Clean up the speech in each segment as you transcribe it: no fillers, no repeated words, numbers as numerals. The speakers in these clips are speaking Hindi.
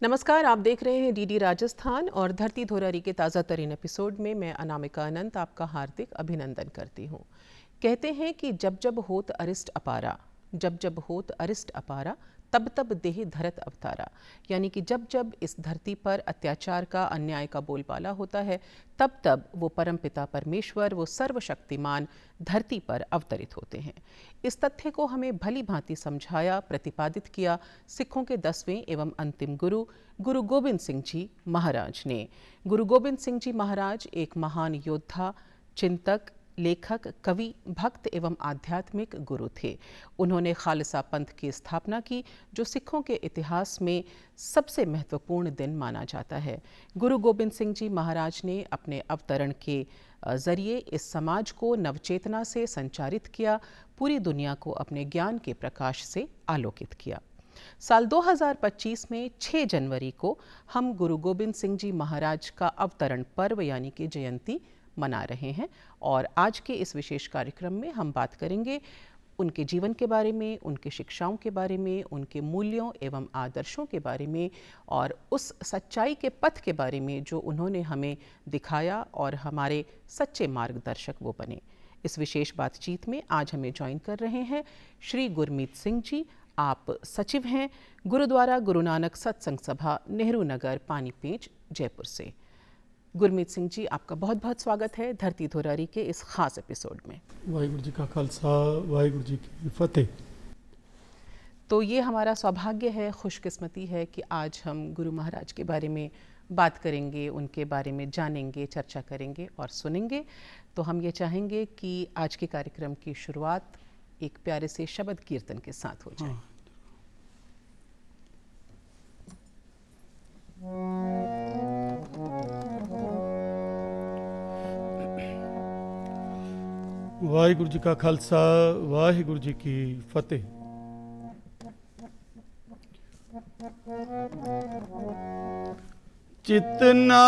नमस्कार, आप देख रहे हैं डीडी राजस्थान और धरती धोरारी के ताज़ा तरीन एपिसोड में मैं अनामिका अनंत आपका हार्दिक अभिनंदन करती हूँ। कहते हैं कि जब जब होत अरिष्ट अपारा, जब जब होत अरिष्ट अपारा, तब तब देह धरत अवतारा। यानी कि जब जब इस धरती पर अत्याचार का, अन्याय का बोलबाला होता है, तब तब वो परमपिता परमेश्वर, वो सर्वशक्तिमान धरती पर अवतरित होते हैं। इस तथ्य को हमें भली भांति समझाया, प्रतिपादित किया सिखों के 10वें एवं अंतिम गुरु गुरु गोबिंद सिंह जी महाराज ने। गुरु गोबिंद सिंह जी महाराज एक महान योद्धा, चिंतक, लेखक, कवि, भक्त एवं आध्यात्मिक गुरु थे। उन्होंने खालसा पंथ की स्थापना की, जो सिखों के इतिहास में सबसे महत्वपूर्ण दिन माना जाता है। गुरु गोबिंद सिंह जी महाराज ने अपने अवतरण के जरिए इस समाज को नवचेतना से संचारित किया, पूरी दुनिया को अपने ज्ञान के प्रकाश से आलोकित किया। साल 2025 में 6 जनवरी को हम गुरु गोबिंद सिंह जी महाराज का अवतरण पर्व यानी कि जयंती मना रहे हैं और आज के इस विशेष कार्यक्रम में हम बात करेंगे उनके जीवन के बारे में, उनके शिक्षाओं के बारे में, उनके मूल्यों एवं आदर्शों के बारे में और उस सच्चाई के पथ के बारे में जो उन्होंने हमें दिखाया और हमारे सच्चे मार्गदर्शक वो बने। इस विशेष बातचीत में आज हमें ज्वाइन कर रहे हैं श्री गुरमीत सिंह जी। आप सचिव हैं गुरुद्वारा गुरु नानक सत्संग सभा, नेहरू नगर, पानीपेंच, जयपुर से। गुरमीत सिंह जी, आपका बहुत बहुत स्वागत है धरती धोरारी के इस खास एपिसोड में। वाहिगुरु जी का खालसा, वाहिगुरु जी की फतेह। तो ये हमारा सौभाग्य है, खुशकिस्मती है कि आज हम गुरु महाराज के बारे में बात करेंगे, उनके बारे में जानेंगे, चर्चा करेंगे और सुनेंगे। तो हम ये चाहेंगे कि आज के कार्यक्रम की शुरुआत एक प्यारे से शब्द कीर्तन के साथ हो जाए। वाहिगुरु जी का खालसा, वाहिगुरु जी की फतेह। चितना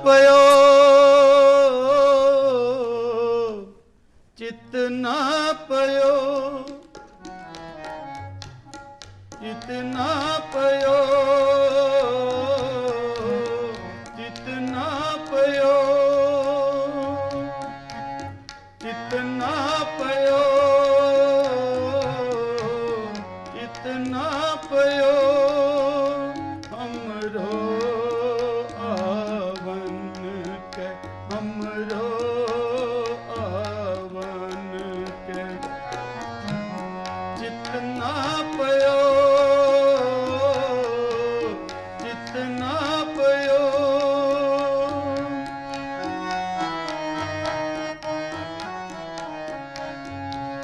पयो, चितना पयो, चितना पयो, चितना पयो, चितना पयो, चितना पयो, हमरो आवन के, हमरो आवन के। चितना पयो, चितना पयो,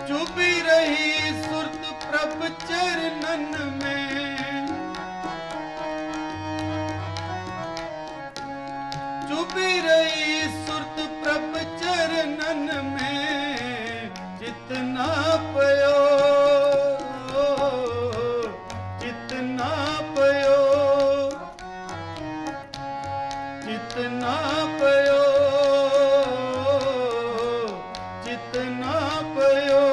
चुभी रही सुरत प्रभ चरणन में, चुभी रही सुरत प्रभ चरणन में। जितना पयो, जितना पयो, जितना पयो, जितना पयो,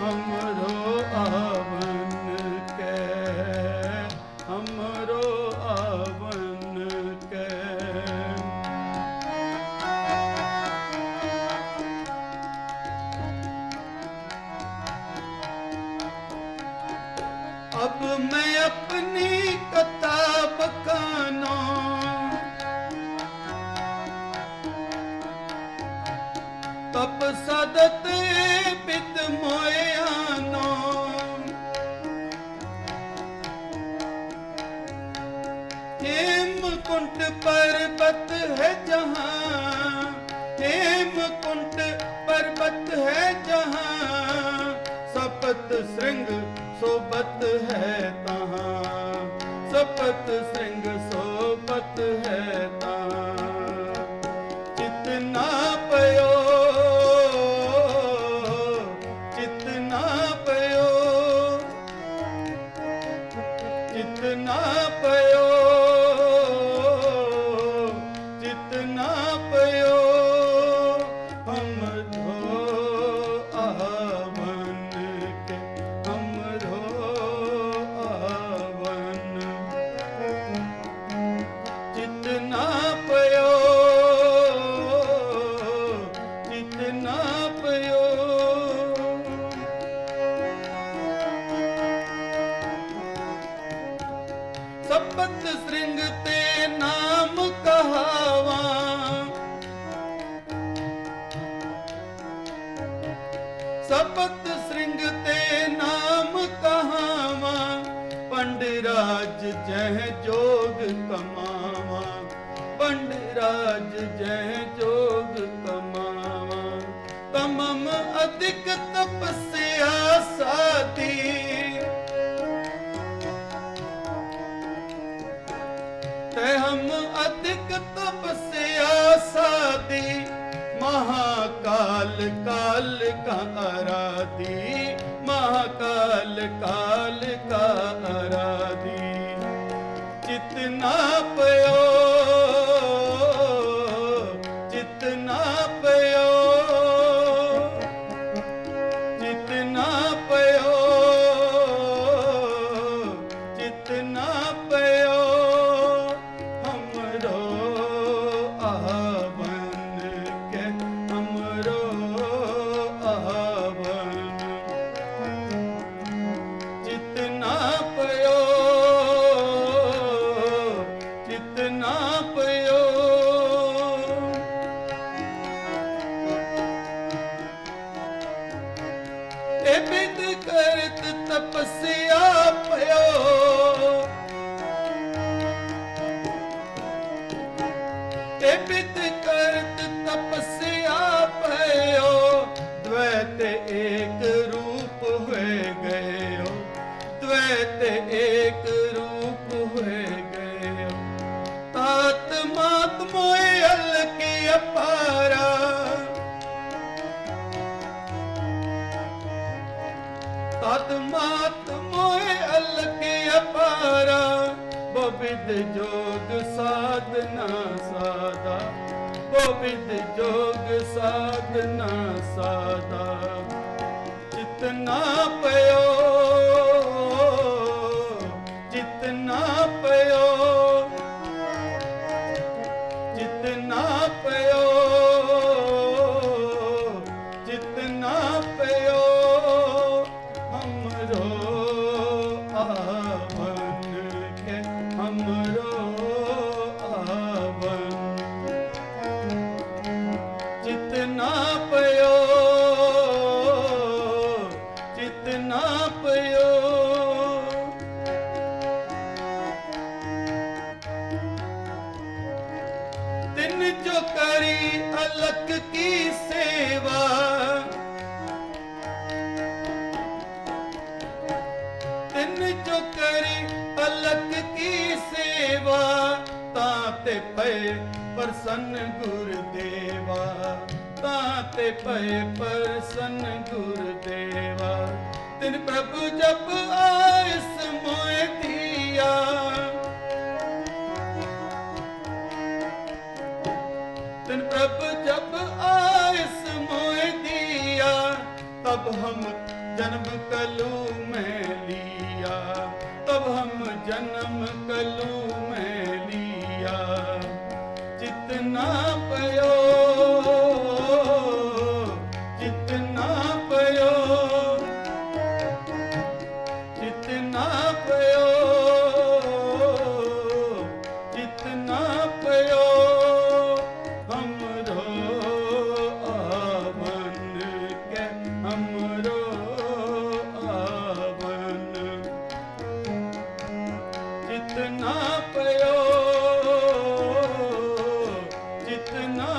हमरो आवन के, हमरो आवन के। अब मैं अपनी किताब कानो, तप सदत पित मोयानो। हेमकुंट पर्वत है जहाँ, हेमकुंट पर्वत है जहाँ, सपत श्रृंग सोबत है तहाँ, सपत श्रृंग सोबत है तहाँ। चितना पयो, चितना पयो, चितना पयो, चितना पयो, हमरो आवन के, हमरो आवन सपत श्रृंग ते नाम कहावा, पंडराज जह जोग कमावा, पंडराज जह जोग कमावा। तमम अधिक तपस्या साधी, ते हम अधिक तपस्या साधी, महाकाल काल का आराधी, महाकाल काल का आराधी। जितना पयो जितना पयो जितना पयो जितना पयो, हमरो आवन के हमरो आवन। जितना पयो जितना पयो, ए बिद करत तपस्या पयो, ए बिद करत तपस्या पयो। द्वैत एक रूप हुए गयो, द्वैत एक रूप हुए गयो। तात मात मोए अलग अपारा, तात मात मोए अलग अपारा। बोबिद जोग साधना साधा, बोबिद जोग साधना साधा। जितना पयो जितना पयो जितना पयो जितना पयो, हमरो आवन के हमरो आवन। जितना पयो जितना पयो, दिन जो करी अलग की सेवा, दिन जो करी अलग की सेवा। ताते पे प्रसन्न गुरुदेवा, ताते पे प्रसन्न गुरुदेवा। दिन प्रभु जब आयस मोए दिया, दिन प्रभु जब आयस मोए दिया। तब हम जन्म कलू में लिया, तब हम जन्म कलू में लिया। जितना पयो जितना पयो जितना पयो जितना पयो, हमरो आवन के हमरो आवन। जितना पयो जितना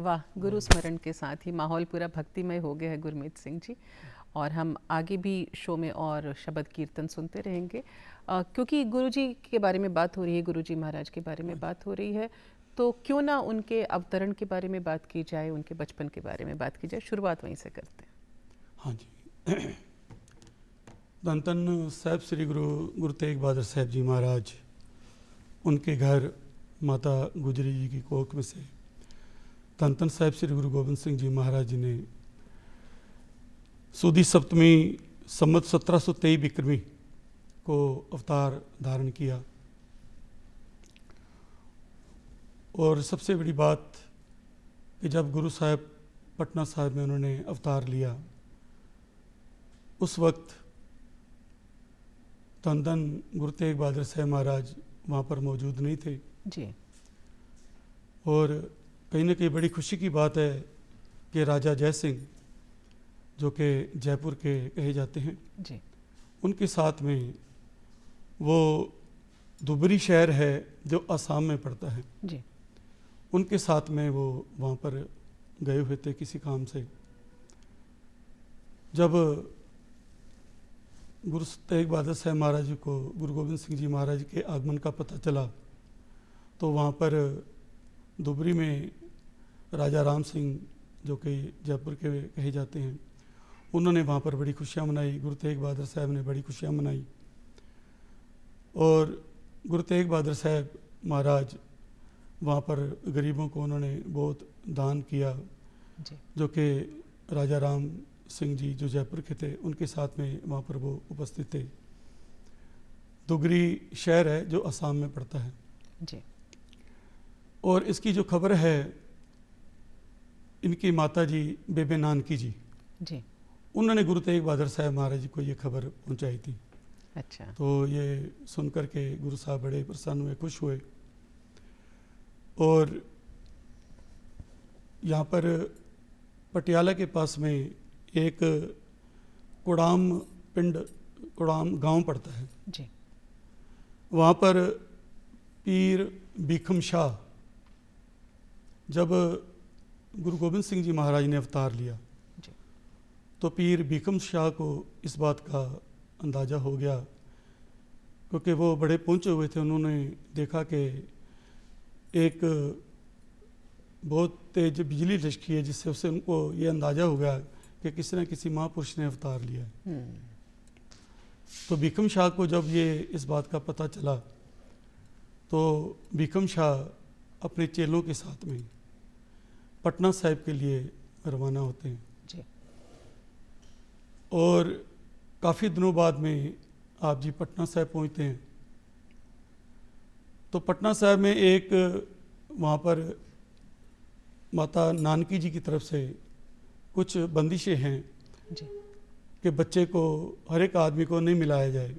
वाह, गुरु स्मरण के साथ ही माहौल पूरा भक्तिमय हो गया है गुरमीत सिंह जी। और हम आगे भी शो में और शब्द कीर्तन सुनते रहेंगे, क्योंकि गुरु जी के बारे में बात हो रही है, गुरु जी महाराज के बारे में बात हो रही है, तो क्यों ना उनके अवतरण के बारे में बात की जाए, उनके बचपन के बारे में बात की जाए। शुरुआत वहीं से करते हैं। हाँ जी। धन धन साहब श्री गुरु तेग बहादुर साहब जी महाराज, उनके घर माता गुजरी जी की कोख में से धन धन साहब श्री गुरु गोबिंद सिंह जी महाराज जी ने सूदी सप्तमी संवत 1723 विक्रमी को अवतार धारण किया। और सबसे बड़ी बात कि जब गुरु साहब पटना साहब में उन्होंने अवतार लिया, उस वक्त धन धन गुरु तेग बहादुर साहब महाराज वहाँ पर मौजूद नहीं थे जी। और कहीं ना कहीं बड़ी खुशी की बात है कि राजा जय सिंह, जो कि जयपुर के कहे जाते हैं जी, उनके साथ में वो दुबरी शहर है जो असम में पड़ता है जी, उनके साथ में वो वहाँ पर गए हुए थे किसी काम से। जब गुरु तेग बहादुर साहब महाराज जी को गुरु गोबिंद सिंह जी महाराज के आगमन का पता चला, तो वहाँ पर दुबरी में राजा राम सिंह, जो कि जयपुर के कहे जाते हैं, उन्होंने वहाँ पर बड़ी खुशियाँ मनाई। गुरु तेग बहादुर साहब ने बड़ी खुशियाँ मनाई और गुरु तेग बहादुर साहब महाराज वहाँ पर गरीबों को उन्होंने बहुत दान किया, जो कि राजा राम सिंह जी जो जयपुर के थे उनके साथ में वहाँ पर वो उपस्थित थे। दुगरी शहर है जो असम में पड़ता है जी। और इसकी जो खबर है, इनकी माता जी बेबे नानकी जी जी, उन्होंने गुरु तेग बहादुर साहब महाराज जी को ये खबर पहुंचाई थी। अच्छा। तो ये सुनकर के गुरु साहब बड़े प्रसन्न हुए, खुश हुए। और यहाँ पर पटियाला के पास में एक कुड़ाम गांव पड़ता है जी। वहाँ पर पीर भीखम शाह, जब गुरु गोबिंद सिंह जी महाराज ने अवतार लिया जी, तो पीर भीखम शाह को इस बात का अंदाज़ा हो गया, क्योंकि वो बड़े पहुँचे हुए थे। उन्होंने देखा कि एक बहुत तेज बिजली लिशकी है, जिससे उससे उनको ये अंदाज़ा हो गया कि किसी न किसी महापुरुष ने अवतार लिया है। तो भीखम शाह को जब ये इस बात का पता चला, तो भीखम शाह अपने चेलों के साथ में पटना साहिब के लिए रवाना होते हैं जी। और काफ़ी दिनों बाद में आप जी पटना साहिब पहुंचते हैं। तो पटना साहिब में एक वहाँ पर माता नानकी जी की तरफ से कुछ बंदिशें हैं जी, कि बच्चे को, हर एक आदमी को नहीं मिलाया जाए।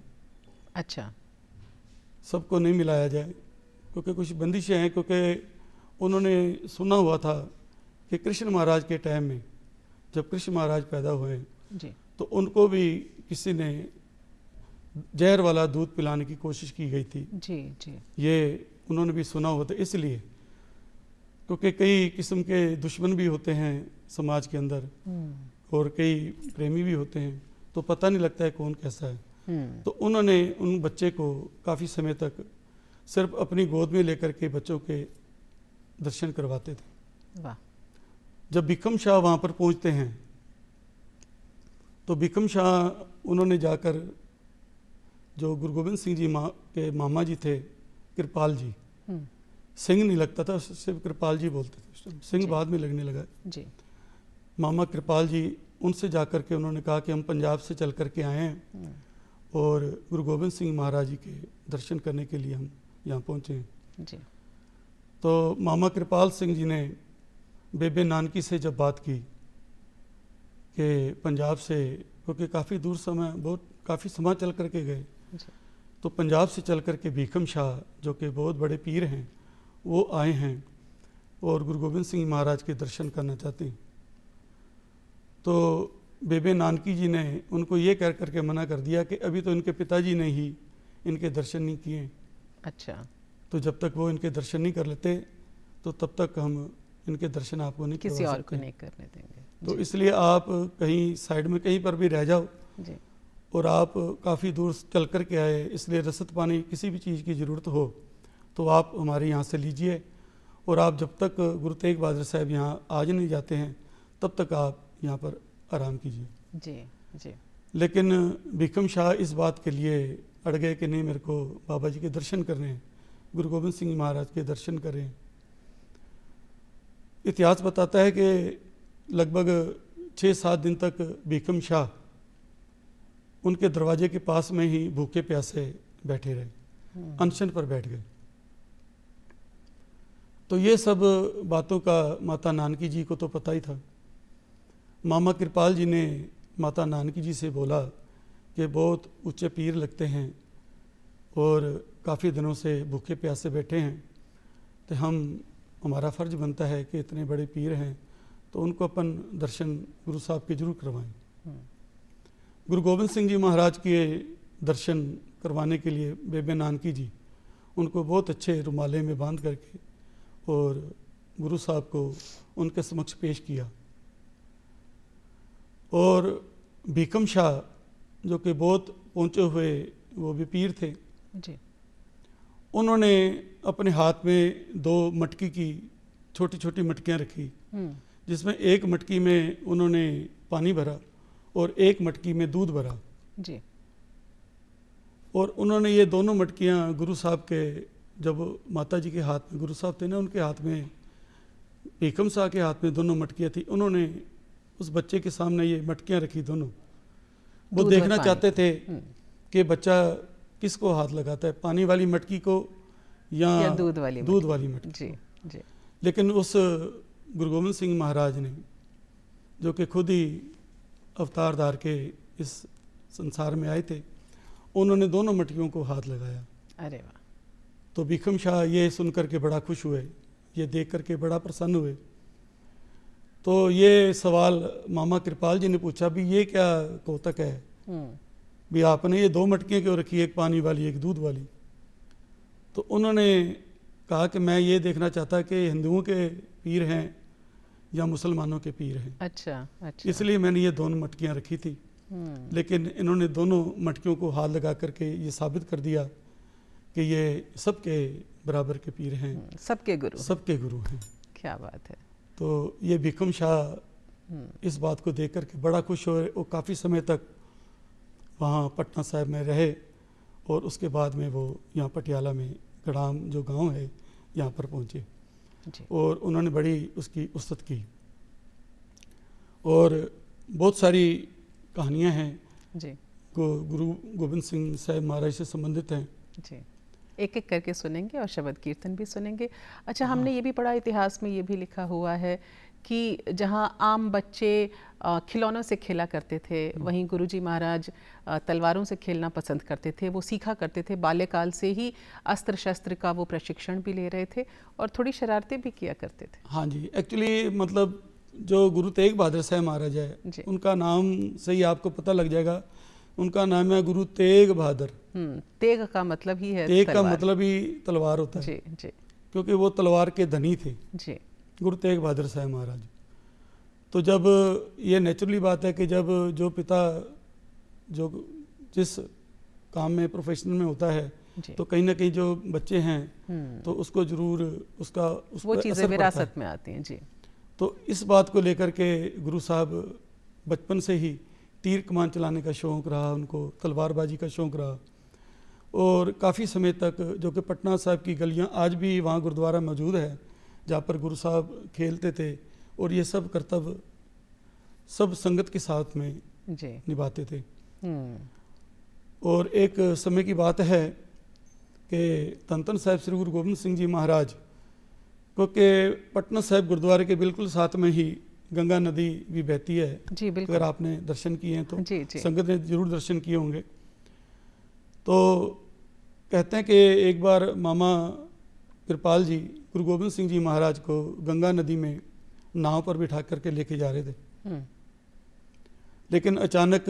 अच्छा। सबको नहीं मिलाया जाए, क्योंकि कुछ बंदिशें हैं, क्योंकि उन्होंने सुना हुआ था कि कृष्ण महाराज के टाइम में जब कृष्ण महाराज पैदा हुए जी, तो उनको भी किसी ने जहर वाला दूध पिलाने की कोशिश की गई थी। जी जी, ये उन्होंने भी सुना हुआ था, इसलिए क्योंकि कई किस्म के दुश्मन भी होते हैं समाज के अंदर और कई प्रेमी भी होते हैं, तो पता नहीं लगता है कौन कैसा है। तो उन्होंने उन बच्चे को काफ़ी समय तक सिर्फ अपनी गोद में लेकर के बच्चों के दर्शन करवाते थे। वाह। जब भीखम शाह वहाँ पर पहुँचते हैं, तो भीखम शाह उन्होंने जाकर, जो गुरु गोबिंद सिंह जी के मामा जी थे कृपाल जी, सिंह नहीं लगता था, सिर्फ कृपाल जी बोलते थे, सिंह बाद में लगने लगा जी। मामा कृपाल जी, उनसे जाकर के उन्होंने कहा कि हम पंजाब से चल कर के आए हैं और गुरु गोबिंद सिंह महाराज जी के दर्शन करने के लिए हम यहाँ पहुँचे हैं जी। तो मामा कृपाल सिंह जी ने बेबे नानकी से जब बात की कि पंजाब से, क्योंकि काफ़ी दूर समय, बहुत काफ़ी समय चल कर के गए, तो पंजाब से चल कर के भीखम शाह, जो कि बहुत बड़े पीर हैं, वो आए हैं और गुरु गोबिंद सिंह महाराज के दर्शन करना चाहते हैं। तो बेबे नानकी जी ने उनको ये कह करके मना कर दिया कि अभी तो इनके पिताजी ने ही इनके दर्शन नहीं किए। अच्छा। तो जब तक वो इनके दर्शन नहीं कर लेते तो तब तक हम इनके दर्शन आपको नहीं किसी करवा और सकते को नहीं करने देंगे। तो इसलिए आप कहीं साइड में कहीं पर भी रह जाओ जी और आप काफ़ी दूर चल कर के आए, इसलिए रसद पानी किसी भी चीज़ की ज़रूरत हो तो आप हमारे यहाँ से लीजिए, और आप जब तक गुरु तेग बहादुर साहब यहाँ आज नहीं जाते हैं तब तक आप यहाँ पर आराम कीजिए। जी जी। लेकिन भीखम शाह इस बात के लिए अड़ गए कि नहीं, मेरे को बाबा जी के दर्शन करने हैं, गुरु गोबिंद सिंह जी महाराज के दर्शन करें। इतिहास बताता है कि लगभग 6-7 दिन तक भीखम शाह उनके दरवाजे के पास में ही भूखे प्यासे बैठे रहे, अनशन पर बैठ गए। तो ये सब बातों का माता नानकी जी को तो पता ही था। मामा कृपाल जी ने माता नानकी जी से बोला कि बहुत ऊंचे पीर लगते हैं और काफ़ी दिनों से भूखे प्यासे बैठे हैं, तो हमारा फ़र्ज बनता है कि इतने बड़े पीर हैं तो उनको अपन दर्शन गुरु साहब के जरूर करवाएं। गुरु गोबिंद सिंह जी महाराज के दर्शन करवाने के लिए बेबे नानकी जी उनको बहुत अच्छे रुमाले में बांध करके और गुरु साहब को उनके समक्ष पेश किया। और भीखम शाह जो कि बहुत पहुँचे हुए वो भी पीर थे जी, उन्होंने अपने हाथ में 2 मटकी की छोटी छोटी मटकियाँ रखी, जिसमें एक मटकी में उन्होंने पानी भरा और एक मटकी में दूध भरा जी। और उन्होंने ये दोनों मटकियाँ गुरु साहब के, जब माता जी के हाथ में गुरु साहब थे ना, उनके हाथ में, भीखम शाह के हाथ में दोनों मटकियाँ थी, उन्होंने उस बच्चे के सामने ये मटकियाँ रखी दोनों। वो दूध देखना और चाहते थे हम्म। कि बच्चा किसको हाथ लगाता है, पानी वाली मटकी को या दूध वाली मटकी जी को। जी। लेकिन उस गुरु गोबिंद सिंह महाराज ने, जो कि खुद ही अवतार धार के इस संसार में आए थे, उन्होंने दोनों मटकियों को हाथ लगाया। अरे वाह। तो भीखम शाह ये सुनकर के बड़ा खुश हुए, ये देख करके बड़ा प्रसन्न हुए। तो ये सवाल मामा कृपाल जी ने पूछा, भी ये क्या कौतक है, भी आपने ये 2 मटकियाँ क्यों रखी, एक पानी वाली एक दूध वाली। तो उन्होंने कहा कि मैं ये देखना चाहता कि हिंदुओं के पीर हैं या मुसलमानों के पीर हैं, अच्छा अच्छा। इसलिए मैंने ये दोनों मटकियाँ रखी थी। लेकिन इन्होंने दोनों मटकियों को हाथ लगा करके ये साबित कर दिया कि ये सबके बराबर के पीर हैं, सबके गुरु, सबके गुरु हैं। क्या बात है। तो ये भीखम शाह इस बात को देख करके बड़ा खुश हुए और काफ़ी समय तक वहाँ पटना साहिब में रहे, और उसके बाद में वो यहाँ पटियाला में गड़ाम जो गांव है यहाँ पर पहुँचे जी। और उन्होंने बड़ी उसकी उस्तत की। और बहुत सारी कहानियाँ हैं जी गुरु गोबिंद सिंह साहब महाराज से संबंधित हैं। जी, एक एक करके सुनेंगे और शब्द कीर्तन भी सुनेंगे। अच्छा, हमने ये भी पढ़ा, इतिहास में ये भी लिखा हुआ है कि जहाँ आम बच्चे खिलौनों से खेला करते थे, वहीं गुरुजी महाराज तलवारों से खेलना पसंद करते थे। वो सीखा करते थे, बाल्यकाल से ही अस्त्र शस्त्र का वो प्रशिक्षण भी ले रहे थे और थोड़ी शरारतें भी किया करते थे। हाँ जी, एक्चुअली मतलब जो गुरु तेग बहादुर साहब महाराज है, उनका नाम से ही आपको पता लग जाएगा, उनका नाम है गुरु तेग बहादुर। तेग का मतलब ही है, तेग का मतलब ही तलवार होता है जी जी, क्योंकि वो तलवार के धनी थे जी गुरु तेग बहादुर साहब महाराज। तो जब ये नेचुरली बात है कि जब जो पिता जो जिस काम में प्रोफेशन में होता है, तो कहीं ना कहीं जो बच्चे हैं तो उसको जरूर उसका वो चीज़ें विरासत में आती हैं जी। तो इस बात को लेकर के गुरु साहब बचपन से ही तीर कमान चलाने का शौक़ रहा, उनको तलवारबाजी का शौक़ रहा, और काफ़ी समय तक जो कि पटना साहिब की गलियां आज भी वहाँ गुरुद्वारा मौजूद है जहाँ पर गुरु साहब खेलते थे, और ये सब कर्तव्य सब संगत के साथ में जी निभाते थे। और एक समय की बात है कि धन धन साहिब श्री गुरु गोबिंद सिंह जी महाराज, क्योंकि पटना साहिब गुरुद्वारे के बिल्कुल साथ में ही गंगा नदी भी बहती है जी, बिल्कुल। अगर आपने दर्शन किए हैं तो जी, जी। संगत ने जरूर दर्शन किए होंगे। तो कहते हैं कि एक बार मामा कृपाल जी गुरु गोबिंद सिंह जी महाराज को गंगा नदी में नाव पर बिठा करके लेके जा रहे थे, लेकिन अचानक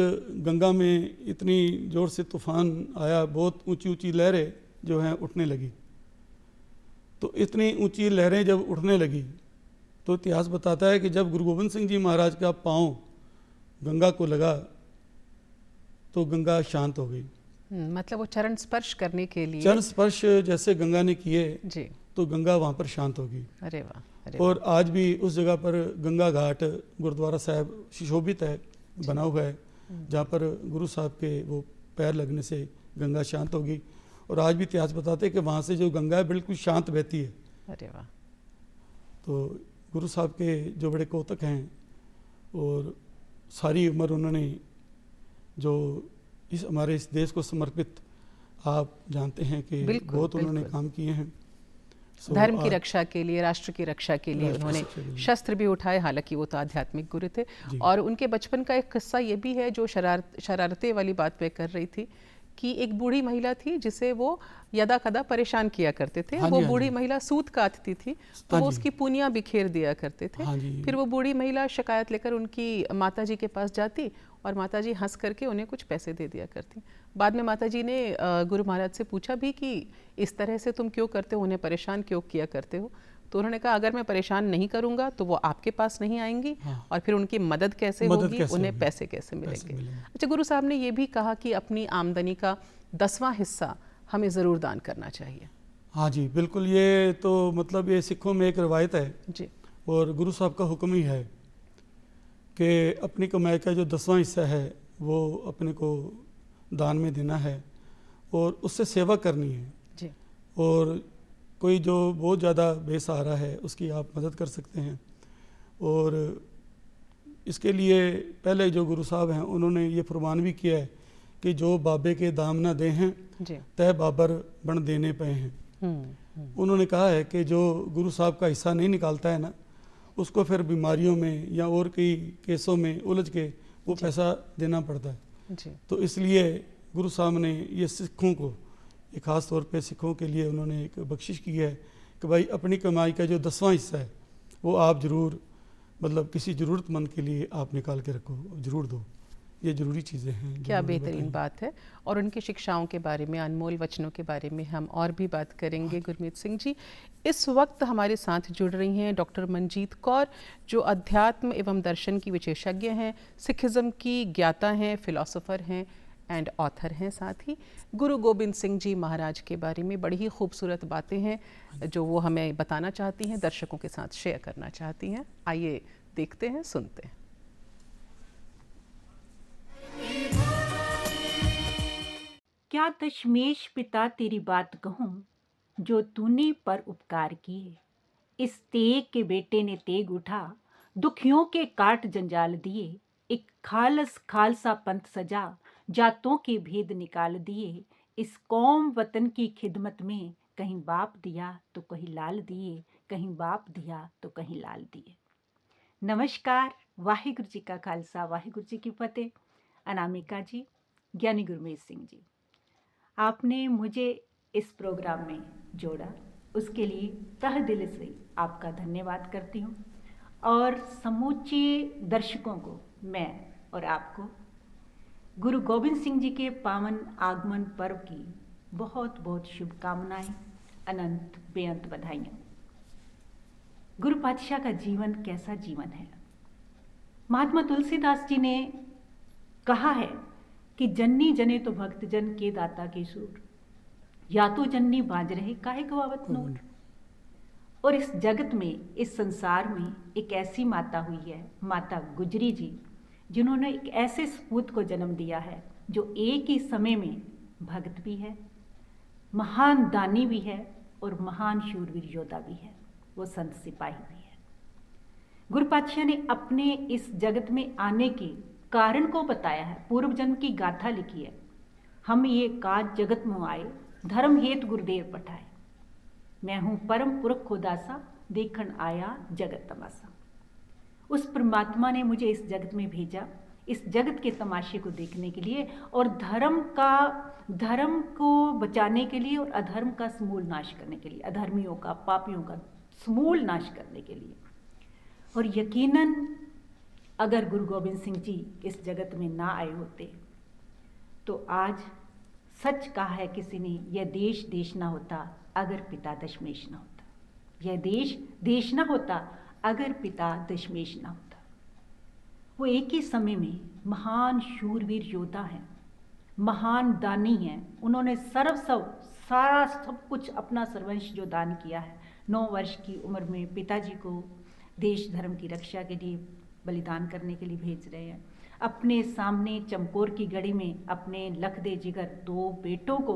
गंगा में इतनी ज़ोर से तूफान आया, बहुत ऊंची ऊंची लहरें जो हैं उठने लगी। तो इतनी ऊंची लहरें जब उठने लगी तो इतिहास बताता है कि जब गुरु गोविंद सिंह जी महाराज का पाँव गंगा को लगा तो गंगा शांत हो गई। मतलब वो चरण स्पर्श करने के लिए, चरण स्पर्श जैसे गंगा ने किए जी, तो गंगा वहाँ पर शांत होगी। अरे वाह, अरे और आज भी उस जगह पर गंगा घाट गुरुद्वारा साहब सुशोभित है, बना हुआ है, जहाँ पर गुरु साहब के वो पैर लगने से गंगा शांत होगी। और आज भी इतिहास बताते हैं कि वहाँ से जो गंगा है बिल्कुल शांत बहती है। अरे वाह। तो गुरु साहब के जो बड़े कौतक हैं, और सारी उम्र उन्होंने जो इस हमारे इस देश को समर्पित, आप जानते हैं कि बहुत उन्होंने काम किए हैं। धर्म की रक्षा के लिए, राष्ट्र की रक्षा के लिए उन्होंने शस्त्र भी उठाए, हालांकि वो तो आध्यात्मिक गुरु थे। और उनके बचपन का एक किस्सा ये भी है जो शरारतें वाली बात पे कर रही थी कि एक बूढ़ी महिला थी जिसे वो यदा कदा परेशान किया करते थे। वो बूढ़ी महिला सूत काटती थी तो वो उसकी पूनियाँ बिखेर दिया करते थे। फिर वो बूढ़ी महिला शिकायत लेकर उनकी माताजी के पास जाती और माताजी हंस करके उन्हें कुछ पैसे दे दिया करती। बाद में माताजी ने गुरु महाराज से पूछा भी कि इस तरह से तुम क्यों करते हो, उन्हें परेशान क्यों किया करते हो? तो उन्होंने कहा अगर मैं परेशान नहीं करूंगा तो वो आपके पास नहीं आएंगी, और फिर उनकी मदद कैसे होगी, उन्हें पैसे कैसे मिलेंगे। अच्छा, गुरु साहब ने ये भी कहा कि अपनी आमदनी का 10वां हिस्सा हमें ज़रूर दान करना चाहिए। हाँ जी, बिल्कुल। ये तो मतलब ये सिखों में एक रवायत है जी, और गुरु साहब का हुक्म ही है कि अपनी कमाई का जो 10वां हिस्सा है वो अपने को दान में देना है और उससे सेवा करनी है जी। और कोई जो बहुत ज़्यादा बेसहारा है उसकी आप मदद कर सकते हैं। और इसके लिए पहले जो गुरु साहब हैं उन्होंने ये फरमान भी किया है कि जो बाबे के दाम ना दे हैं तय बाबर बन देने पे हैं। उन्होंने कहा है कि जो गुरु साहब का हिस्सा नहीं निकालता है ना, उसको फिर बीमारियों में या और कई केसों में उलझ के वो पैसा देना पड़ता है। तो इसलिए गुरु साहब ने ये सिखों को, ये ख़ास तौर पे सिखों के लिए उन्होंने एक बख्शिश की है कि भाई अपनी कमाई का जो 10वां हिस्सा है वो आप ज़रूर मतलब किसी ज़रूरतमंद के लिए आप निकाल के रखो, ज़रूर दो। ये ज़रूरी चीज़ें हैं। क्या बेहतरीन बात है। और उनकी शिक्षाओं के बारे में, अनमोल वचनों के बारे में हम और भी बात करेंगे। गुरमीत सिंह जी इस वक्त हमारे साथ जुड़ रही हैं डॉक्टर मनजीत कौर, जो अध्यात्म एवं दर्शन की विशेषज्ञ हैं, सिखिज़्म की ज्ञाता हैं, फ़िलासफ़र हैं एंड ऑथर हैं। साथ ही गुरु गोविंद सिंह जी महाराज के बारे में बड़ी ही खूबसूरत बातें हैं जो वो हमें बताना चाहती हैं, दर्शकों के साथ शेयर करना चाहती हैं। आइए देखते हैं, सुनते हैं। क्या दशमेश पिता तेरी बात कहूँ, जो तूने पर उपकार किए। इस तेग के बेटे ने तेग उठा, दुखियों के काट जंजाल दिए। एक खालसा पंथ सजा, जातों के भेद निकाल दिए। इस कौम वतन की खिदमत में कहीं बाप दिया तो कहीं लाल दिए, कहीं बाप दिया तो कहीं लाल दिए। नमस्कार, वाहिगुरु जी का खालसा, वाहिगुरु जी की फतेह। अनामिका जी, ज्ञानी गुरमीत सिंह जी, आपने मुझे इस प्रोग्राम में जोड़ा, उसके लिए तहे दिल से आपका धन्यवाद करती हूँ। और समूचे दर्शकों को मैं और आपको गुरु गोविंद सिंह जी के पावन आगमन पर्व की बहुत बहुत शुभकामनाएं, अनंत बेअंत बधाइयाँ। गुरु पातशाह का जीवन कैसा जीवन है। महात्मा तुलसीदास जी ने कहा है कि जन्नी जने तो भक्त जन के दाता के सूर, या तो जन्नी बाज रहे काहे गवावत नूर। और इस जगत में, इस संसार में एक ऐसी माता हुई है, माता गुजरी जी, जिन्होंने एक ऐसे सपूत को जन्म दिया है जो एक ही समय में भक्त भी है, महान दानी भी है और महान शूरवीर योद्धा भी है, वो संत सिपाही भी है। गुरु पातशाह ने अपने इस जगत में आने के कारण को बताया है, पूर्व जन्म की गाथा लिखी है। हम ये काज जगत में आए, धर्म हेतु गुरुदेव पठाए। मैं हूँ परम पुरख खुदासा, देखन आया जगत तमाशा। उस परमात्मा ने मुझे इस जगत में भेजा, इस जगत के तमाशे को देखने के लिए और धर्म को बचाने के लिए और अधर्म का समूल नाश करने के लिए, अधर्मियों का, पापियों का समूल नाश करने के लिए। और यकीनन अगर गुरु गोविंद सिंह जी इस जगत में ना आए होते तो आज सच कहा है किसी ने, यह देश देश ना होता अगर पिता दशमेश ना होता। यह देश देश ना होता अगर पिता दशमेश ना होता। वो एक ही समय में महान शूरवीर योद्धा हैं, महान दानी हैं। उन्होंने सारा सब कुछ अपना सर्वंश जो दान किया है। 9 वर्ष की उम्र में पिताजी को देश धर्म की रक्षा के लिए बलिदान करने के लिए भेज रहे हैं। अपने सामने चमकौर की गढ़ी में अपने लख दे जिगर 2 बेटों को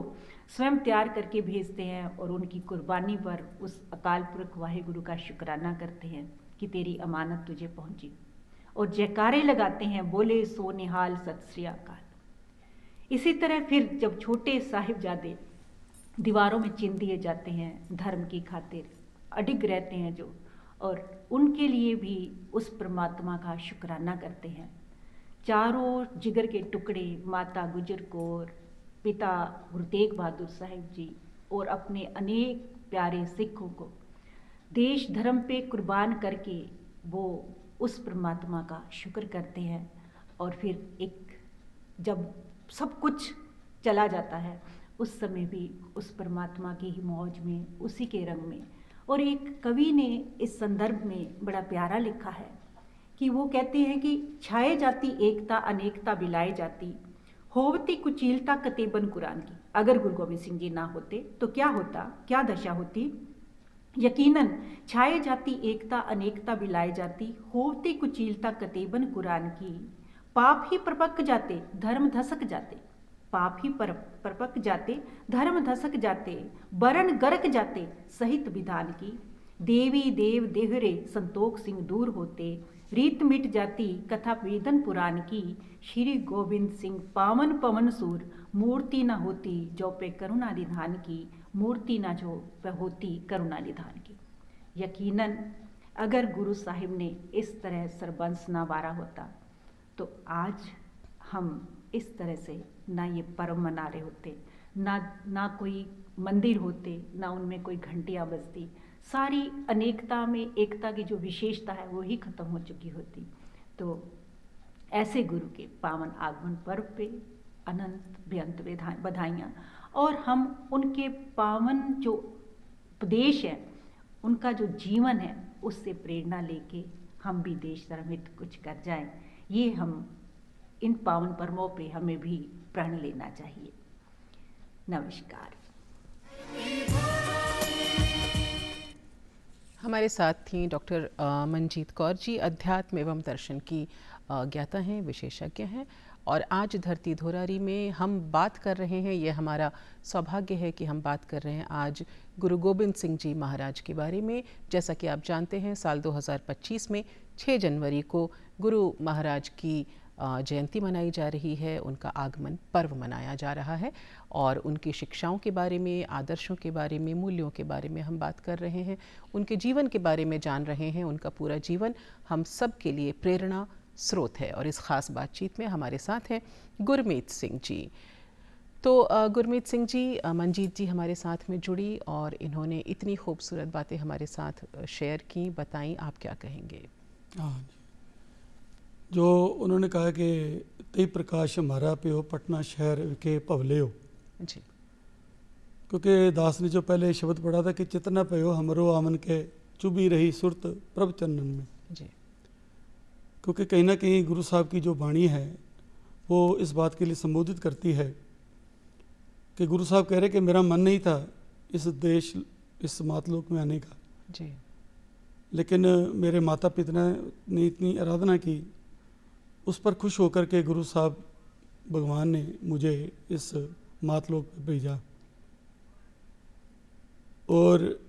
स्वयं तैयार करके भेजते हैं और उनकी कुर्बानी पर उस अकाल पुरख वाहिगुरु का शुक्राना करते हैं कि तेरी अमानत तुझे पहुंची, और जयकारे लगाते हैं, बोले सो निहाल सत श्री अकाल। इसी तरह फिर जब छोटे साहिबजादे दीवारों में चिन दिए जाते हैं, धर्म की खातिर अडिग रहते हैं जो, और उनके लिए भी उस परमात्मा का शुक्राना करते हैं। चारों जिगर के टुकड़े माता गुजर कौर, पिता गुरु तेग बहादुर साहिब जी और अपने अनेक प्यारे सिखों को देश धर्म पे कुर्बान करके वो उस परमात्मा का शुक्र करते हैं। और फिर एक जब सब कुछ चला जाता है उस समय भी उस परमात्मा की ही मौज में, उसी के रंग में। और एक कवि ने इस संदर्भ में बड़ा प्यारा लिखा है कि वो कहते हैं कि छाए जाती एकता अनेकता बिलाए जाती, होवती कुचीलता कतेबन कुरान की। अगर गुरु गोबिंद सिंह जी ना होते तो क्या होता, क्या दशा होती। यकीनन छाए जाती एकता अनेकता बिलाए जाती, होवती कुचीलता कतेबन कुरान की। पाप ही परपक जाते धर्म धसक जाते, पाप ही परपक जाते धर्म धसक जाते, बरन गरक जाते सहित विधान की। देवी देव देहरे संतोख सिंह दूर होते, रीत मिट जाती कथा वेदन पुराण की। श्री गोविंद सिंह पावन पवन सूर, मूर्ति न होती जो पे करुणा निधान की, मूर्ति न जो पे होती करुणा निधान की। यकीनन अगर गुरु साहिब ने इस तरह सरबंस ना वारा होता तो आज हम इस तरह से ना ये पर्व मना रहे होते, ना कोई मंदिर होते, ना उनमें कोई घंटियाँ बजती। सारी अनेकता में एकता की जो विशेषता है वो ही खत्म हो चुकी होती। तो ऐसे गुरु के पावन आगमन पर्व पे अनंत बेअंत बधाइयाँ, और हम उनके पावन जो उपदेश है, उनका जो जीवन है, उससे प्रेरणा लेके हम भी देश धर्म हित कुछ कर जाएं। ये हम इन पावन पर्वों पे हमें भी प्रण लेना चाहिए। नमस्कार। हमारे साथ थी डॉक्टर मंजीत कौर जी, अध्यात्म एवं दर्शन की ज्ञाता हैं, विशेषज्ञ हैं। और आज धरती धोरारी में हम बात कर रहे हैं, ये हमारा सौभाग्य है कि हम बात कर रहे हैं आज गुरु गोबिंद सिंह जी महाराज के बारे में। जैसा कि आप जानते हैं, साल 2025 में 6 जनवरी को गुरु महाराज की जयंती मनाई जा रही है, उनका आगमन पर्व मनाया जा रहा है। और उनकी शिक्षाओं के बारे में, आदर्शों के बारे में, मूल्यों के बारे में हम बात कर रहे हैं, उनके जीवन के बारे में जान रहे हैं। उनका पूरा जीवन हम सब के लिए प्रेरणा स्रोत है। और इस खास बातचीत में हमारे साथ हैं गुरमीत सिंह जी। तो गुरमीत सिंह जी, मंजीत जी हमारे साथ में जुड़ी और इन्होंने इतनी खूबसूरत बातें हमारे साथ शेयर की, बताई, आप क्या कहेंगे? हाँ जी, जो उन्होंने कहा कि तई प्रकाश हमारा प्यो पटना शहर के पवलियो जी, क्योंकि दास ने जो पहले शब्द पढ़ा था कि चितना पयो हमरो आमन के चुभी रही सुरत प्रभ चरणन में जी, क्योंकि कहीं ना कहीं गुरु साहब की जो वाणी है वो इस बात के लिए संबोधित करती है कि गुरु साहब कह रहे कि मेरा मन नहीं था इस देश, इस मातलोक में आने का जी, लेकिन मेरे माता पिता ने इतनी आराधना की, उस पर खुश होकर के गुरु साहब भगवान ने मुझे इस मातलोक पर भेजा। और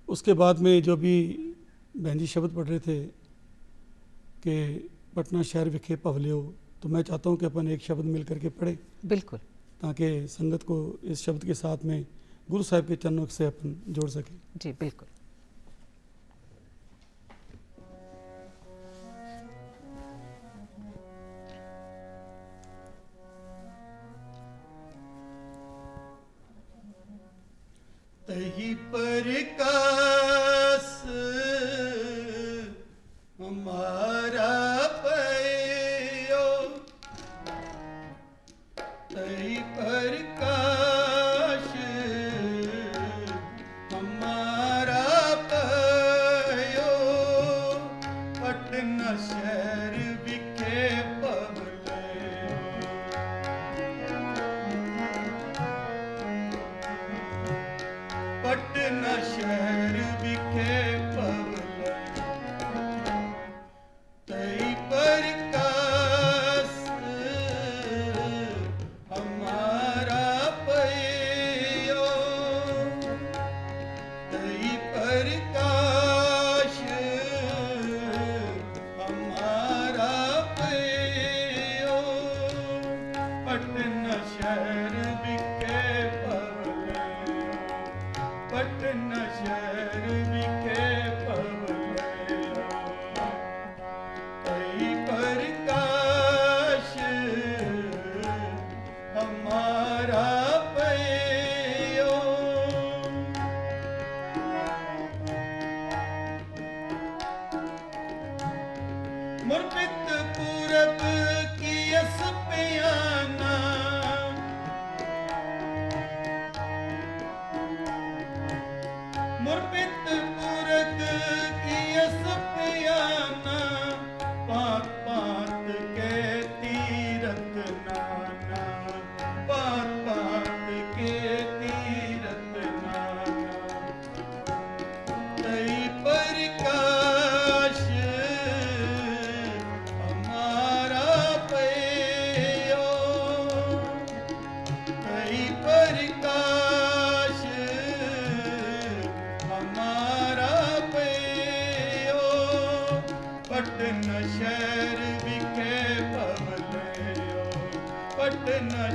उसके बाद में जो भी बहन जी शब्द पढ़ रहे थे कि पटना शहर विखे पवलियो, तो मैं चाहता हूँ कि अपन एक शब्द मिल करके पढ़े, बिल्कुल, ताकि संगत को इस शब्द के साथ में गुरु साहब के चरणों से अपन जोड़ सकें। जी बिल्कुल। तही प्रकाश हमारा पयो, तही प्रकाश हमारा पयो,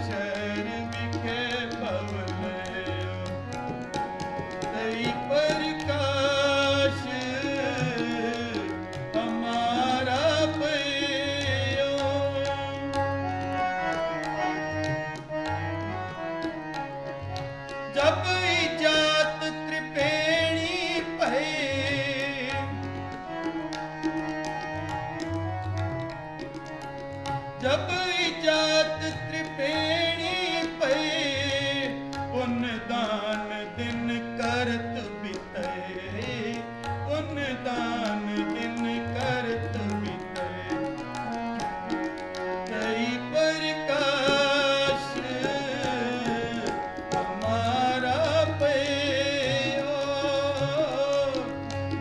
शहर विखे पवलयो तई प्रकाश हमारा पयो जब इजात त्रिपेणी पहे जब इजात त्रिपेणी पे उन दान दिन करत बिते उन दान दिन करत बिते तई प्रकाश हमारा पयो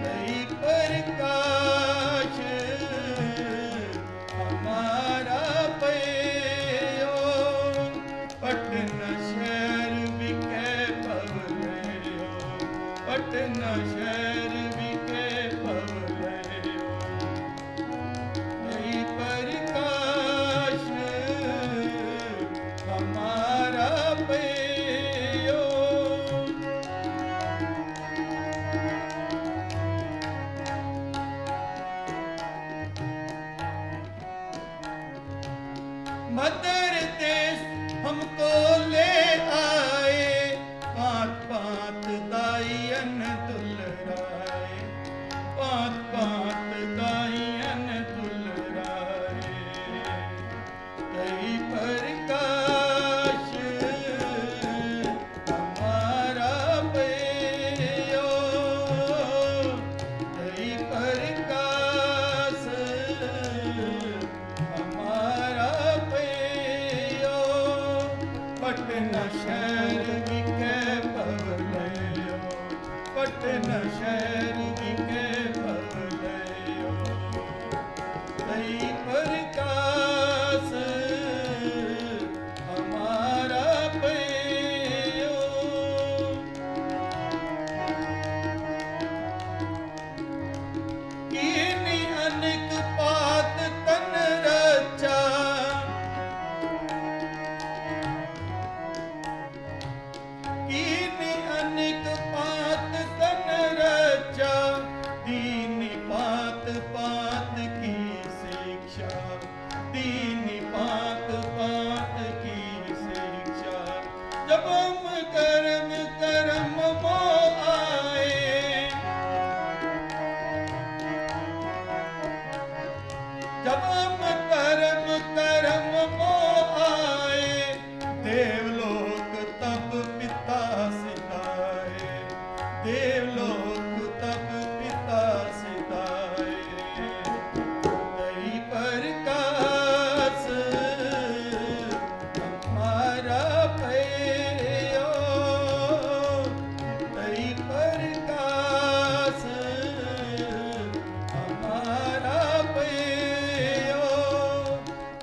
तई प्रकाश हमारा पयो पटना शहर विखे पवलयो पटना शहर विखे पवलयो तई प्रकाश हमारा पयो मदर देश हमको ले आए पात पात दाइयन दुलराए पात पात दाइयन दुलराए तई प्रकाश हमारा पयो तई प्रकाश हमारा पयो पटना शहर विखे पवलयो पटना शहर विखे पवलयो तई प्रकाश हमारा पयो कीनी अनेक पात तन रचा कीनी अनेक पात तन रचा दीनी पात पात की शिक्षा दीनी पात पात की शिक्षा जब हम कर्म कर्म मोह आए जब हम कर्म कर्म मोह आए देवलोक तब पिता सिधाए देवलोक तब पिता सिधाए तई प्रकाश हमारा पयो तई प्रकाश हमारा पयो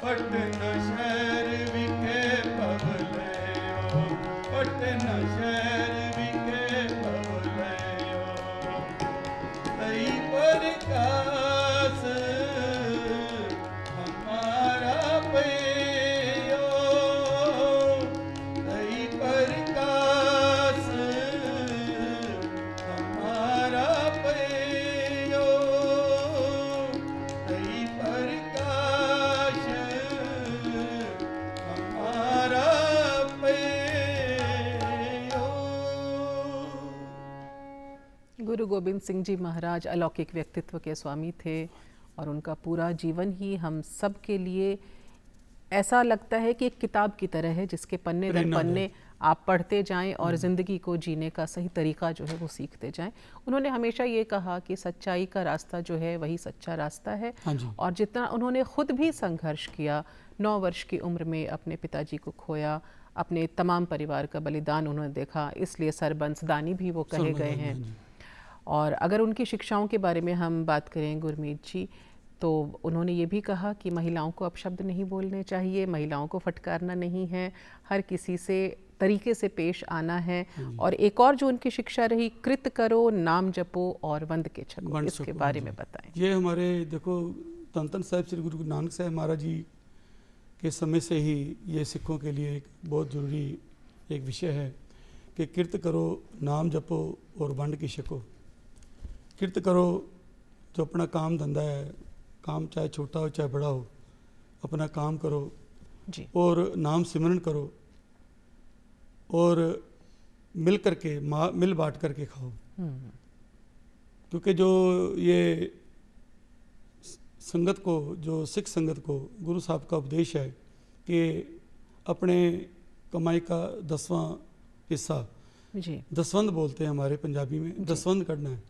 पटना शहर विखे पवलयो पटना शहर विखे पवलयो तई प्रकाश हमारा पयो तई प्रकाश हमारा पयो तई प्रकाश हमारा पयो गुरु गोबिंद सिंह जी महाराज अलौकिक व्यक्तित्व के स्वामी थे और उनका पूरा जीवन ही हम सब के लिए ऐसा लगता है कि एक किताब की तरह है जिसके पन्ने दर प्रेरणा पन्ने आप पढ़ते जाएं और ज़िंदगी को जीने का सही तरीका जो है वो सीखते जाएं। उन्होंने हमेशा ये कहा कि सच्चाई का रास्ता जो है वही सच्चा रास्ता है। हाँ जी। और जितना उन्होंने खुद भी संघर्ष किया, 9 वर्ष की उम्र में अपने पिताजी को खोया, अपने तमाम परिवार का बलिदान उन्होंने देखा, इसलिए सरबंसदानी भी वो कहे गए हैं। और अगर उनकी शिक्षाओं के बारे में हम बात करें गुरमीत जी, तो उन्होंने ये भी कहा कि महिलाओं को अपशब्द नहीं बोलने चाहिए, महिलाओं को फटकारना नहीं है, हर किसी से तरीके से पेश आना है। और एक और जो उनकी शिक्षा रही, कृत करो, नाम जपो और वंद के छको, इसके बारे में बताएं। ये हमारे देखो धन धन साहिब श्री गुरु नानक साहब महाराज जी के समय से ही ये सिखों के लिए एक बहुत ज़रूरी एक विषय है कि किरत करो, नाम जपो और वंड की छको। किरत करो, जो अपना काम धंधा है, काम चाहे छोटा हो चाहे बड़ा हो, अपना काम करो जी और नाम सिमरन करो और मिल करके मिल बांट करके खाओ। क्योंकि जो ये संगत को, जो सिख संगत को गुरु साहब का उपदेश है कि अपने कमाई का 10वां हिस्सा, जी दसवंध बोलते हैं हमारे पंजाबी में, दसवंध करना है।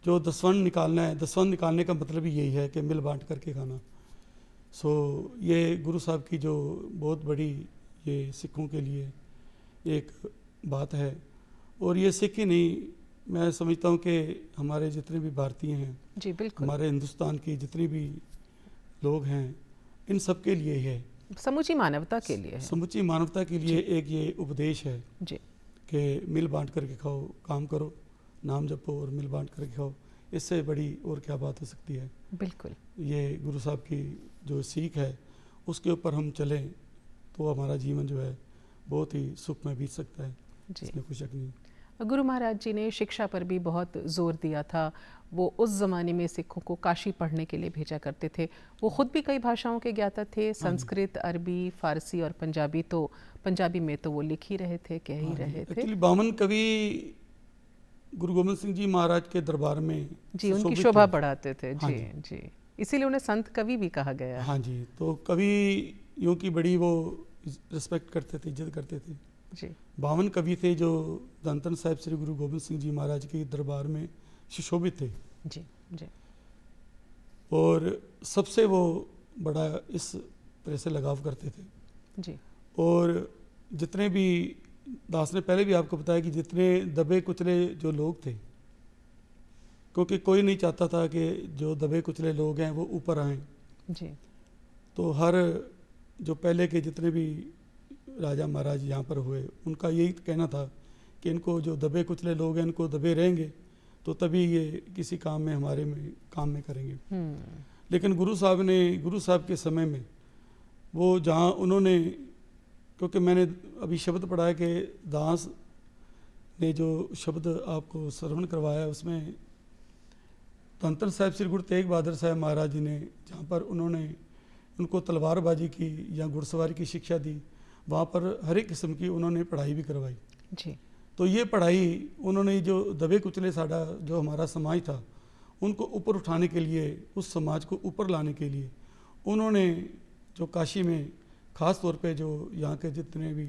जो दसवंध निकालना है, दसवंध निकालने का मतलब ही यही है कि मिल बांट करके खाना। सो ये गुरु साहब की जो बहुत बड़ी ये सिखों के लिए एक बात है। और ये सिख ही नहीं, मैं समझता हूँ कि हमारे जितने भी भारतीय हैं, जी बिल्कुल, हमारे हिंदुस्तान की जितने भी लोग हैं, इन सब के लिए है, समूची मानवता के लिए है। समूची मानवता के लिए एक ये उपदेश है जी कि मिल बांट करके खाओ, काम करो, नाम जपो और मिल बांट करके खाओ। इससे बड़ी और क्या बात हो सकती है। बिल्कुल, ये गुरु साहब की जो सीख है उसके ऊपर हम चलें तो हमारा जीवन जो है बहुत ही सुखमय बीत सकता है, जी। इसमें कोई शक नहीं। गुरु महाराज जी ने शिक्षा पर भी बहुत जोर दिया था। वो उस ज़माने में सिखों को काशी पढ़ने के लिए भेजा करते थे। वो खुद भी कई भाषाओं के ज्ञाता थे, संस्कृत, अरबी, फारसी और पंजाबी। तो पंजाबी में तो वो लिख ही रहे थे, कह ही रहे थे। एक्चुअली 52 कवि गुरु गोबिंद सिंह जी महाराज के दरबार में जी उनकी सुशोभित शोभा थे। बढ़ाते थे। हाँ जी जी, इसीलिए उन्हें संत कवि भी कहा गया है। हाँ जी, तो कवियों की बड़ी वो रिस्पेक्ट करते थे, इज्जत करते थे। जी 52 कवि थे जो धन धन साहिब श्री गुरु गोबिंद सिंह जी महाराज के दरबार में सुशोभित थे। जी जी और सबसे वो बड़ा इस तरह से लगाव करते थे। जी और जितने भी, दास ने पहले भी आपको बताया कि जितने दबे कुचले जो लोग थे, क्योंकि कोई नहीं चाहता था कि जो दबे कुचले लोग हैं वो ऊपर आएं, जी तो हर जो पहले के जितने भी राजा महाराज यहाँ पर हुए, उनका यही कहना था कि इनको जो दबे कुचले लोग हैं इनको दबे रहेंगे तो तभी ये किसी काम में हमारे में काम में करेंगे। लेकिन गुरु साहब के समय में वो जहाँ उन्होंने, क्योंकि मैंने अभी शब्द पढ़ा है कि दास ने जो शब्द आपको श्रवण करवाया उसमें धन धन साहिब श्री गुरु तेग बहादुर साहब महाराज जी ने जहाँ पर उन्होंने उनको तलवारबाजी की या घुड़सवारी की शिक्षा दी, वहाँ पर हर एक किस्म की उन्होंने पढ़ाई भी करवाई। जी तो ये पढ़ाई उन्होंने जो दबे कुचले साडा जो हमारा समाज था उनको ऊपर उठाने के लिए, उस समाज को ऊपर लाने के लिए उन्होंने जो काशी में ख़ास तौर पे जो यहाँ के जितने भी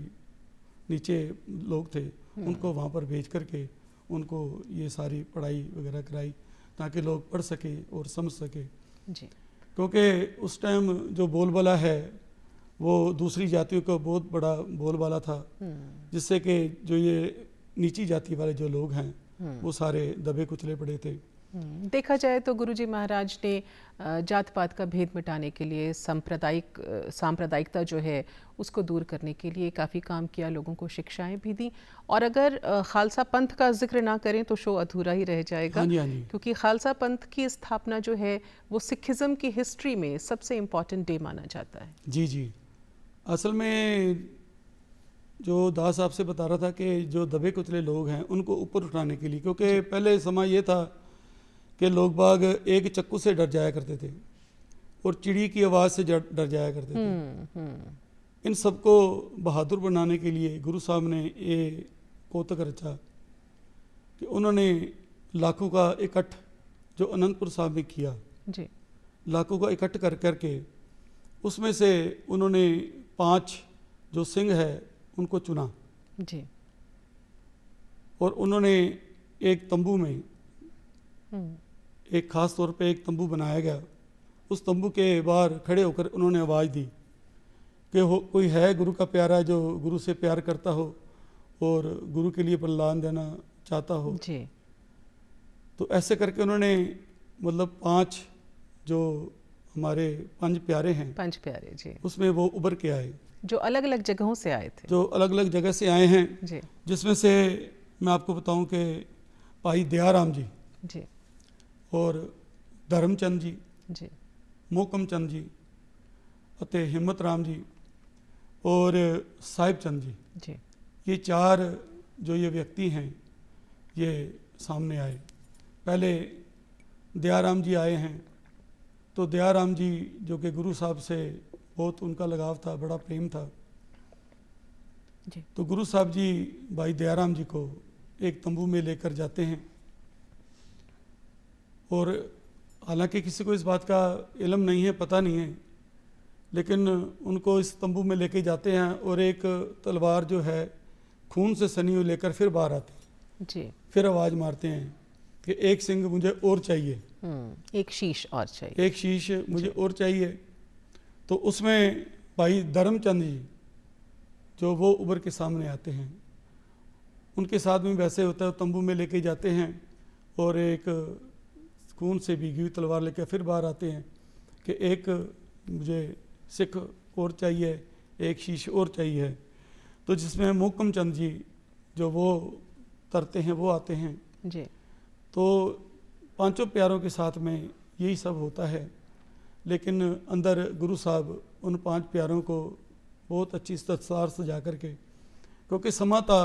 नीचे लोग थे उनको वहाँ पर भेज करके उनको ये सारी पढ़ाई वगैरह कराई ताकि लोग पढ़ सके और समझ सके। जी क्योंकि उस टाइम जो बोलबाला है वो दूसरी जातियों का बहुत बड़ा बोलबाला था, जिससे कि जो ये नीची जाति वाले जो लोग हैं वो सारे दबे कुचले पड़े थे। देखा जाए तो गुरुजी महाराज ने जात पात का भेद मिटाने के लिए, सांप्रदायिकता जो है उसको दूर करने के लिए काफ़ी काम किया, लोगों को शिक्षाएं भी दी। और अगर खालसा पंथ का जिक्र ना करें तो शो अधूरा ही रह जाएगा। हाँ जी, हाँ जी। क्योंकि खालसा पंथ की स्थापना जो है वो सिखिज़्म की हिस्ट्री में सबसे इम्पॉर्टेंट डे माना जाता है। जी जी, असल में जो दास आपसे बता रहा था कि जो दबे कुचले लोग हैं उनको ऊपर उठाने के लिए, क्योंकि पहले समय ये था कि लोग बाग एक चक्कू से डर जाया करते थे और चिड़ी की आवाज़ से डर जाया करते थे। इन सबको बहादुर बनाने के लिए गुरु साहब ने ये कौतक रचा कि उन्होंने लाखों का इकट्ठ जो अनंतपुर साहब में किया, जी लाखों का इकट्ठ कर करके उसमें से उन्होंने 5 जो सिंह है उनको चुना जी और उन्होंने एक तंबू में, एक ख़ास तौर पे एक तंबू बनाया गया। उस तंबू के बाहर खड़े होकर उन्होंने आवाज़ दी कि कोई है गुरु का प्यारा जो गुरु से प्यार करता हो और गुरु के लिए बलिदान देना चाहता हो। जी तो ऐसे करके उन्होंने मतलब 5 जो हमारे 5 प्यारे हैं, 5 प्यारे जी, उसमें वो उभर के आए, जो अलग अलग जगहों से आए थे। जो अलग अलग जगह से आए हैं जी जिसमें से मैं आपको बताऊं कि भाई दयाराम जी जी और धर्मचंद जी, जी मोहकम चंद जी, फतेह हिम्मत राम जी और साहिब चंद जी, जी ये 4 जो ये व्यक्ति हैं ये सामने आए। पहले दयाराम जी आए हैं। तो दयाराम जी जो कि गुरु साहब से बहुत उनका लगाव था, बड़ा प्रेम था। जी तो गुरु साहब जी भाई दयाराम जी को एक तंबू में लेकर जाते हैं और हालांकि किसी को इस बात का इल्म नहीं है, पता नहीं है, लेकिन उनको इस तंबू में लेके जाते हैं और एक तलवार जो है खून से सनी हुई लेकर फिर बाहर आते हैं। जी फिर आवाज़ मारते हैं कि एक सिंह मुझे और चाहिए, एक शीश और चाहिए। एक शीश मुझे और चाहिए। तो उसमें भाई धर्मचंद जी जो वो उभर के सामने आते हैं। उनके साथ में वैसे होता है, तंबू में लेके जाते हैं और एक खून से भीगी हुई तलवार लेकर फिर बाहर आते हैं कि एक मुझे सिख और चाहिए, एक शीश और चाहिए। तो जिसमें मोहकम चंद जी जो वो तरते हैं वो आते हैं। जी तो 5 प्यारों के साथ में यही सब होता है, लेकिन अंदर गुरु साहब उन 5 प्यारों को बहुत अच्छी दस्तार सजा करके, क्योंकि समा था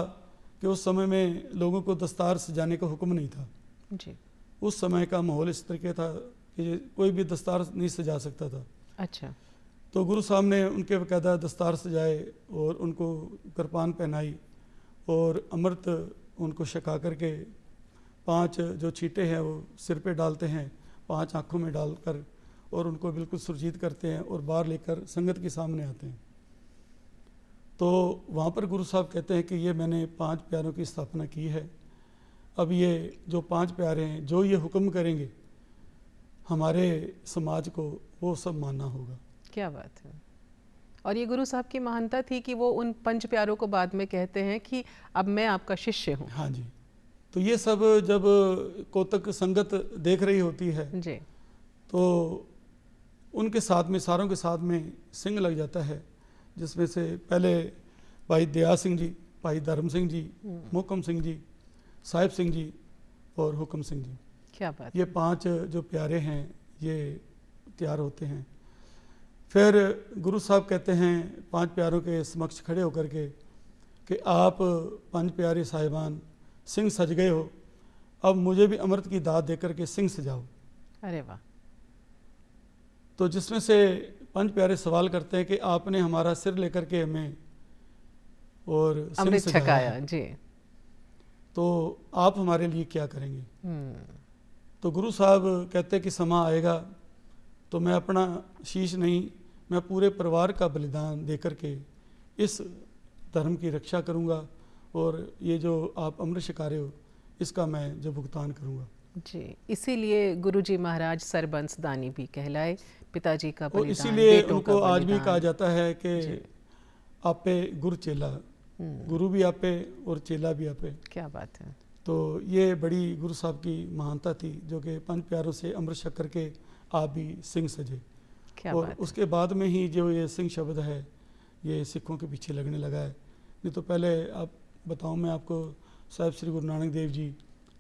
कि उस समय में लोगों को दस्तार सजाने का हुक्म नहीं था। जी उस समय का माहौल इस तरीके था कि कोई भी दस्तार नहीं सजा सकता था। अच्छा। तो गुरु साहब ने उनके बाकायदा दस्तार सजाए और उनको कृपान पहनाई और अमृत उनको छका करके 5 जो छींटे हैं वो सिर पे डालते हैं, 5 आँखों में डालकर, और उनको बिल्कुल सुरजीत करते हैं और बाहर लेकर संगत के सामने आते हैं। तो वहाँ पर गुरु साहब कहते हैं कि ये मैंने 5 प्यारों की स्थापना की है। अब ये जो 5 प्यारे हैं जो ये हुक्म करेंगे हमारे समाज को, वो सब मानना होगा। क्या बात है। और ये गुरु साहब की महानता थी कि वो उन 5 प्यारों को बाद में कहते हैं कि अब मैं आपका शिष्य हूँ। हाँ जी। तो ये सब जब कोतक संगत देख रही होती है जी तो उनके साथ में, सारों के साथ में सिंह लग जाता है, जिसमें से पहले भाई दया सिंह जी, भाई धर्म सिंह जी, मोहकम सिंह जी, साहिब सिंह जी और हुक्म सिंह जी। क्या बात। ये 5 जो प्यारे हैं ये तैयार होते हैं। फिर गुरु साहब कहते हैं 5 प्यारों के समक्ष खड़े होकर के कि आप 5 प्यारे साहिबान सिंह सज गए हो, अब मुझे भी अमृत की दात देकर के सिंह सजाओ। अरे वाह। तो जिसमें से 5 प्यारे सवाल करते हैं कि आपने हमारा सिर लेकर के हमें और सिंह अमृत सजाया छकाया। है, जी। तो आप हमारे लिए क्या करेंगे। तो गुरु साहब कहते हैं कि समा आएगा तो मैं अपना शीश नहीं, मैं पूरे परिवार का बलिदान देकर के इस धर्म की रक्षा करूंगा और ये जो आप अमृत छका रहे हो इसका मैं जो भुगतान करूंगा। जी, इसीलिए गुरुजी महाराज सरबंस दानी भी कहलाए, पिताजी का और बलिदान, इसीलिए बेटों उनको का आज भी बलिदान। कहा जाता है कि जी। आपे गुरु चेला, गुरु भी आपे और चेला भी आपे। क्या बात है। तो ये बड़ी गुरु साहब की महानता थी जो कि 5 प्यारों से अमृत छक करके आप भी सिंह सजे। क्या और बात उसके बाद में ही जो ये सिंह शब्द है ये सिखों के पीछे लगने लगा है। नहीं तो पहले आप बताऊं मैं आपको, साहिब श्री गुरु नानक देव जी,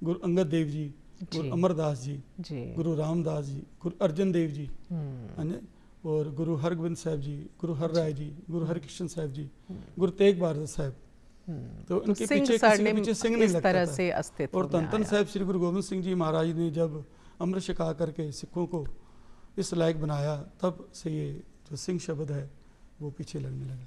गुरु अंगद देव जी, गुरु जी। अमरदास जी, जी। गुरु रामदास जी, गुरु अर्जन देव जी, है ना, और गुरु हरगोबिंद साहब जी, गुरु हर राय जी, गुरु हरकृष्ण साहब जी, गुरु तेग बहादुर साहब। तो इनके सिंह पीछे किसी सरनेम के पीछे सिंह नहीं इस लगता तरह था। से अस्तित्व और में धन धन आया। साहब श्री गुरु गोविंद सिंह जी महाराज ने जब अमृत छका करके सिखों को इस लायक बनाया, तब से ये जो सिंह शब्द है वो पीछे लगने लगा।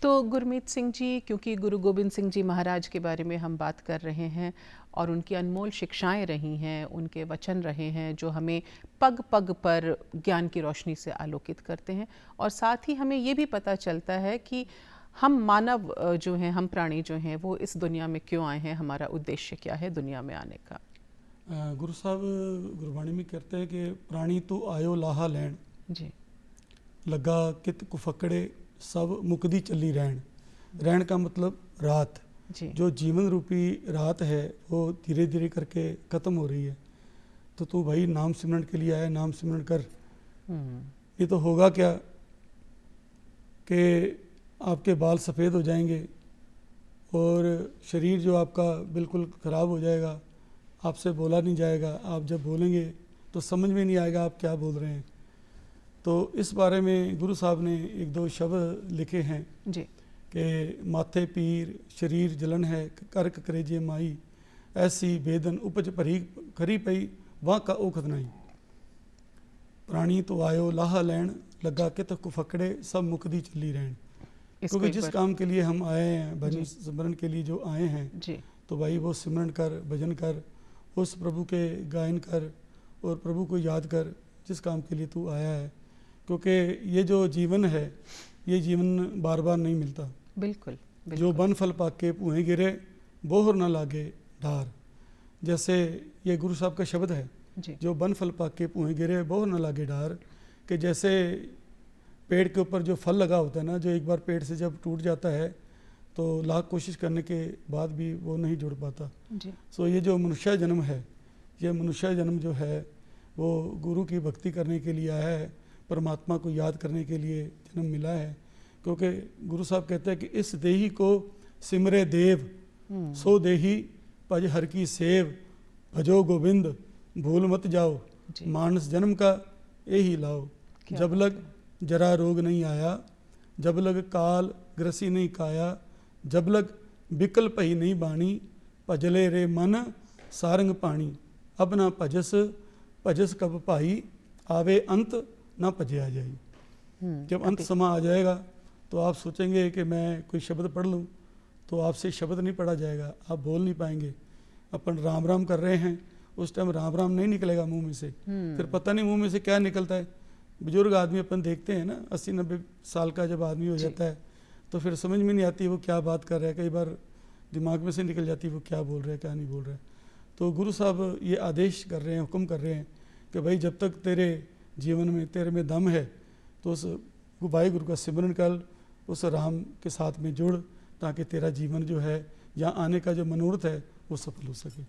तो गुरमीत सिंह जी, क्योंकि गुरु गोबिंद सिंह जी महाराज के बारे में हम बात कर रहे हैं और उनकी अनमोल शिक्षाएं रही हैं, उनके वचन रहे हैं जो हमें पग पग पर ज्ञान की रोशनी से आलोकित करते हैं, और साथ ही हमें ये भी पता चलता है कि हम मानव जो हैं, हम प्राणी जो हैं, वो इस दुनिया में क्यों आए हैं, हमारा उद्देश्य क्या है दुनिया में आने का। गुरु साहब गुरबाणी में कहते हैं कि प्राणी तू आयो लाहा लैन, जी। लगा कित कुफकड़े सब मुकदी चली रहन। रहन का मतलब रात, जी। जो जीवन रूपी रात है वो धीरे धीरे करके ख़त्म हो रही है। तो तू भाई नाम सिमरन के लिए आया, नाम सिमरन कर। ये तो होगा क्या कि आपके बाल सफ़ेद हो जाएंगे और शरीर जो आपका बिल्कुल ख़राब हो जाएगा, आपसे बोला नहीं जाएगा, आप जब बोलेंगे तो समझ में नहीं आएगा आप क्या बोल रहे हैं। तो इस बारे में गुरु साहब ने एक दो शब्द लिखे हैं जी। कि माथे पीर शरीर जलन है करक करेजे माई, ऐसी बेदन उपज भरी खरी पई वाह का ओखत नहीं। प्राणी तो आयो लाहा लैन लगा के तो कुफकड़े सब मुकदी चली रहन। इसको क्योंकि एक जिस बार- काम के लिए हम आए हैं, भजन जी। सिमरन के लिए जो आए हैं, जी। तो भाई वो सिमरन कर, भजन कर, उस प्रभु के गायन कर और प्रभु को याद कर जिस काम के लिए तू आया है। क्योंकि ये जो जीवन है, ये जीवन बार बार नहीं मिलता। बिल्कुल, जो बिल्कुल। बन फल पाके भूए गिरे बोहर न लागे धार, जैसे ये गुरु साहब का शब्द है, जी। जो बन फल पाके भूए गिरे बोहर न लागे डार, कि जैसे पेड़ के ऊपर जो फल लगा होता है ना, जो एक बार पेड़ से जब टूट जाता है तो लाख कोशिश करने के बाद भी वो नहीं जुड़ पाता। जी। सो ये जो मनुष्य जन्म है, ये मनुष्य जन्म जो है वो गुरु की भक्ति करने के लिए आया है, परमात्मा को याद करने के लिए जन्म मिला है। क्योंकि गुरु साहब कहते हैं कि इस देही को सिमरे देव, सो देही भज हर की सेव, भजो गोविंद भूल मत जाओ, जी। मानस जन्म का यही लाओ। क्या जब बात लग जरा रोग नहीं आया, जब लग काल ग्रसी नहीं काया, जब लग बिकल पही नहीं बाणी, भजले रे मन सारंग पाणी, अब ना भजस भजस कब भाई, आवे अंत ना भजया जाई। जब अंत समा आ जाएगा तो आप सोचेंगे कि मैं कोई शब्द पढ़ लूँ, तो आपसे शब्द नहीं पढ़ा जाएगा, आप बोल नहीं पाएंगे। अपन राम राम कर रहे हैं, उस टाइम राम राम नहीं निकलेगा मुंह में से, फिर पता नहीं मुंह में से क्या निकलता है। बुजुर्ग आदमी अपन देखते हैं ना, 80-90 साल का जब आदमी हो जाता है तो फिर समझ में नहीं आती वो क्या बात कर रहा है, कई बार दिमाग में से निकल जाती है वो क्या बोल रहा है क्या नहीं बोल रहा है। तो गुरु साहब ये आदेश कर रहे हैं, हुक्म कर रहे हैं कि भाई जब तक तेरे जीवन में तेरे में दम है तो उस भाई गुरु का सिमरन कर, उस राम के साथ में जुड़, ताकि तेरा जीवन जो है यहाँ आने का जो मनोरथ है वो सफल हो सके।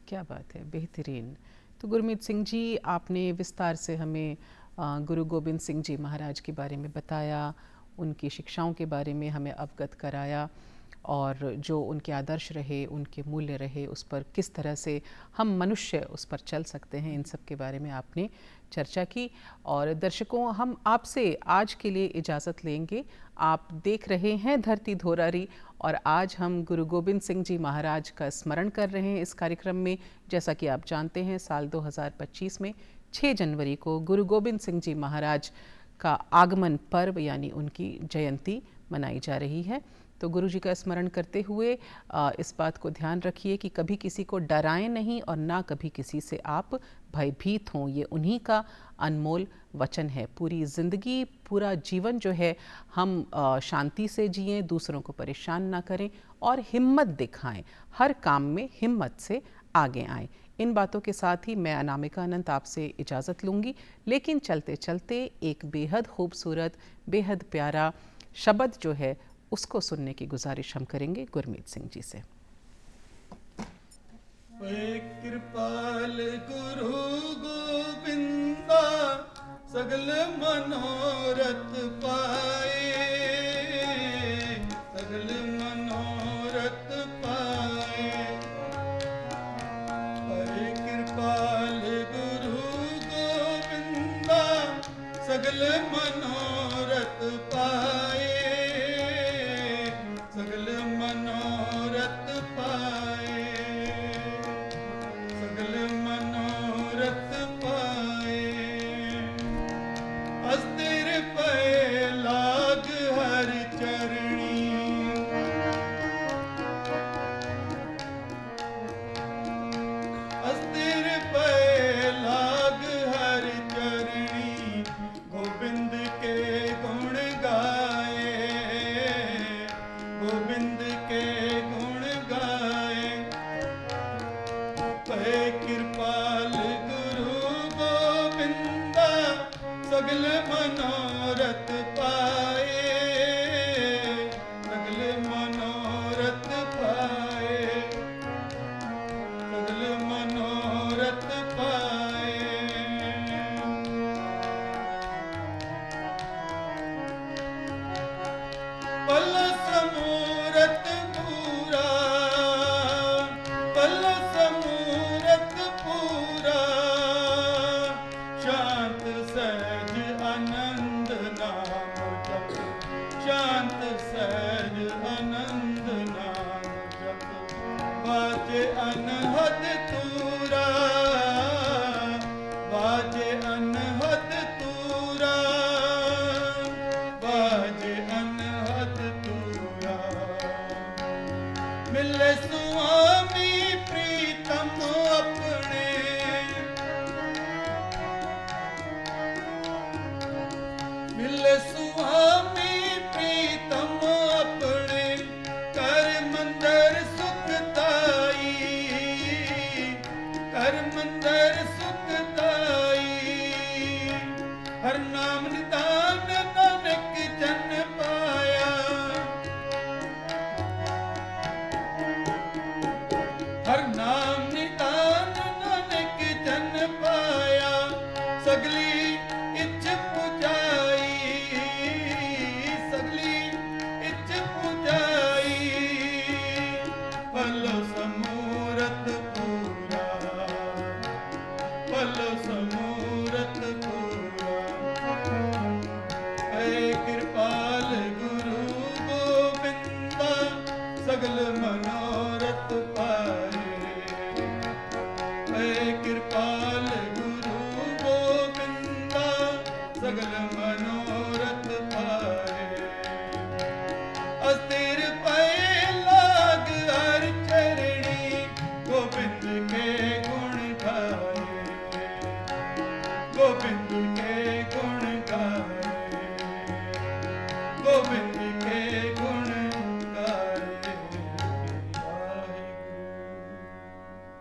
क्या बात है, बेहतरीन। तो गुरमीत सिंह जी, आपने विस्तार से हमें गुरु गोबिंद सिंह जी महाराज के बारे में बताया, उनकी शिक्षाओं के बारे में हमें अवगत कराया, और जो उनके आदर्श रहे, उनके मूल्य रहे, उस पर किस तरह से हम मनुष्य उस पर चल सकते हैं, इन सब के बारे में आपने चर्चा की। और दर्शकों, हम आपसे आज के लिए इजाज़त लेंगे। आप देख रहे हैं धरती धोरारी, और आज हम गुरु गोबिंद सिंह जी महाराज का स्मरण कर रहे हैं इस कार्यक्रम में। जैसा कि आप जानते हैं, साल 2025 में 6 जनवरी को गुरु गोबिंद सिंह जी महाराज का आगमन पर्व यानी उनकी जयंती मनाई जा रही है। तो गुरु जी का स्मरण करते हुए इस बात को ध्यान रखिए कि कभी किसी को डराएं नहीं और ना कभी किसी से आप भयभीत हों। ये उन्हीं का अनमोल वचन है। पूरी ज़िंदगी, पूरा जीवन जो है हम शांति से जिएं, दूसरों को परेशान ना करें और हिम्मत दिखाएं, हर काम में हिम्मत से आगे आएं। इन बातों के साथ ही मैं अनामिका अनंत आपसे इजाज़त लूँगी, लेकिन चलते चलते एक बेहद खूबसूरत, बेहद प्यारा शब्द जो है उसको सुनने की गुजारिश हम करेंगे गुरमीत सिंह जी से। कृपाल गुरु गोविंदा सगल मनोरथ पाए, सगल मनोरथ पाए। हरे कृपाल गुरु गोविंदा सगल मनोरथ पाए, सगल मनोरथ पाए, सगल मनोरथ पाए। अस तेरे पे लाग कृपाल गुरु गोविंदा सगल मनोरथ पाए। कृपाल गुरु गोविंदा सगल मनोरथ